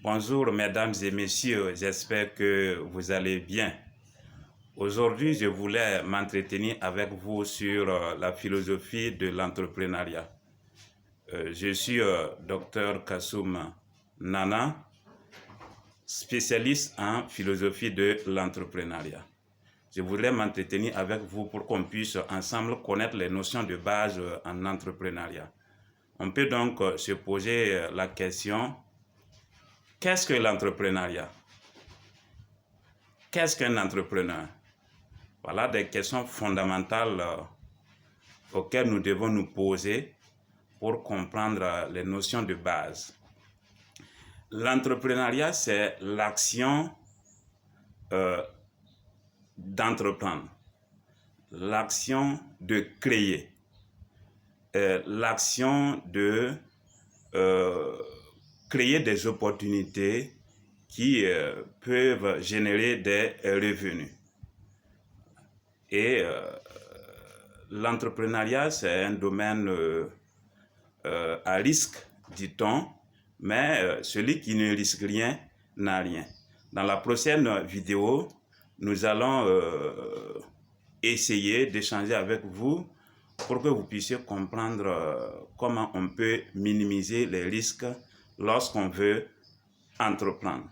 Bonjour mesdames et messieurs, j'espère que vous allez bien. Aujourd'hui, je voulais m'entretenir avec vous sur la philosophie de l'entrepreneuriat. Je suis Dr Kassoum Nana, spécialiste en philosophie de l'entrepreneuriat. Je voudrais m'entretenir avec vous pour qu'on puisse ensemble connaître les notions de base en entrepreneuriat. On peut donc se poser la question: qu'est-ce que l'entrepreneuriat? Qu'est-ce qu'un entrepreneur? Voilà des questions fondamentales auxquelles nous devons nous poser pour comprendre les notions de base. L'entrepreneuriat, c'est l'action d'entreprendre, l'action de créer, l'action de créer des opportunités qui peuvent générer des revenus. Et l'entrepreneuriat, c'est un domaine à risque, dit-on, mais celui qui ne risque rien n'a rien. Dans la prochaine vidéo, nous allons essayer d'échanger avec vous pour que vous puissiez comprendre comment on peut minimiser les risques lorsqu'on veut entreprendre.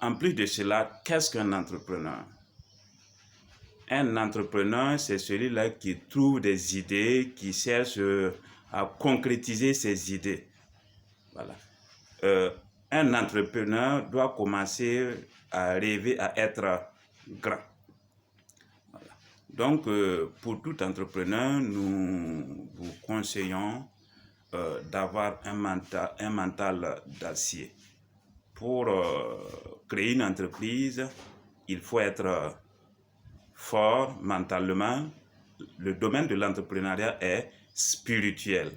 En plus de cela, qu'est-ce qu'un entrepreneur? Un entrepreneur, c'est celui-là qui trouve des idées, qui cherche à concrétiser ses idées. Voilà. Un entrepreneur doit commencer à rêver à être grand. Voilà. Donc, pour tout entrepreneur, nous vous conseillons d'avoir un mental d'acier. Pour créer une entreprise, il faut être fort mentalement. Le domaine de l'entrepreneuriat est spirituel.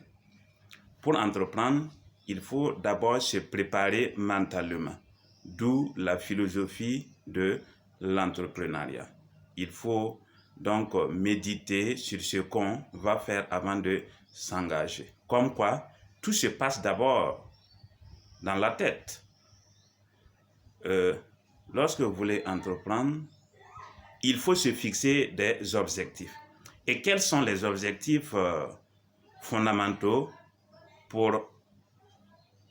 Pour entreprendre, il faut d'abord se préparer mentalement, d'où la philosophie de l'entrepreneuriat. Il faut donc méditer sur ce qu'on va faire avant de s'engager. Comme quoi, tout se passe d'abord dans la tête. Lorsque vous voulez entreprendre, il faut se fixer des objectifs. Et quels sont les objectifs fondamentaux pour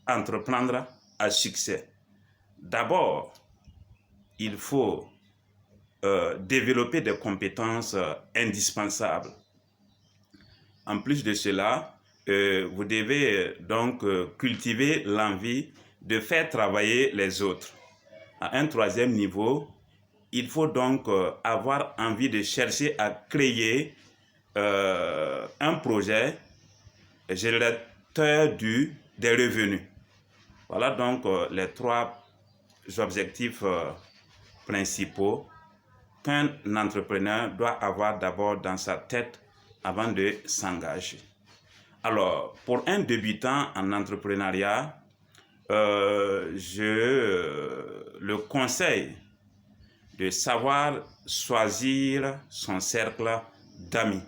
entreprendre à succès? D'abord, il faut développer des compétences indispensables. En plus de cela, vous devez donc cultiver l'envie de faire travailler les autres. À un troisième niveau, il faut donc avoir envie de chercher à créer un projet générateur des revenus. Voilà donc les trois objectifs principaux qu'un entrepreneur doit avoir d'abord dans sa tête avant de s'engager. Alors, pour un débutant en entrepreneuriat, je le conseille de savoir choisir son cercle d'amis.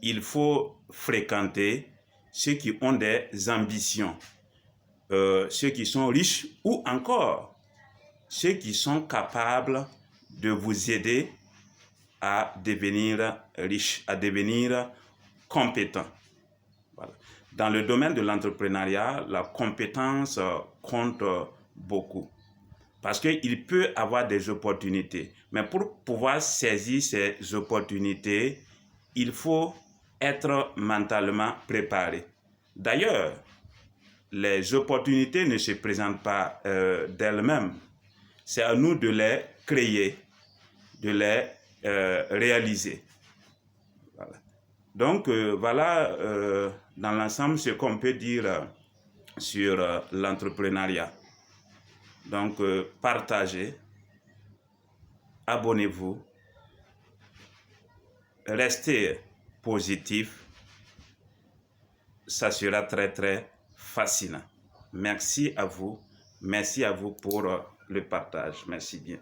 Il faut fréquenter ceux qui ont des ambitions, ceux qui sont riches ou encore ceux qui sont capables de vous aider à devenir riche, à devenir compétent. Voilà. Dans le domaine de l'entrepreneuriat, la compétence compte beaucoup. Parce qu'il peut avoir des opportunités. Mais pour pouvoir saisir ces opportunités, il faut être mentalement préparé. D'ailleurs, les opportunités ne se présentent pas d'elles-mêmes. C'est à nous de les créer, de les réaliser. Voilà. Donc, voilà dans l'ensemble ce qu'on peut dire sur l'entrepreneuriat. Donc, partagez, abonnez-vous, restez positif, ça sera très très fascinant. Merci à vous pour le partage. Merci bien.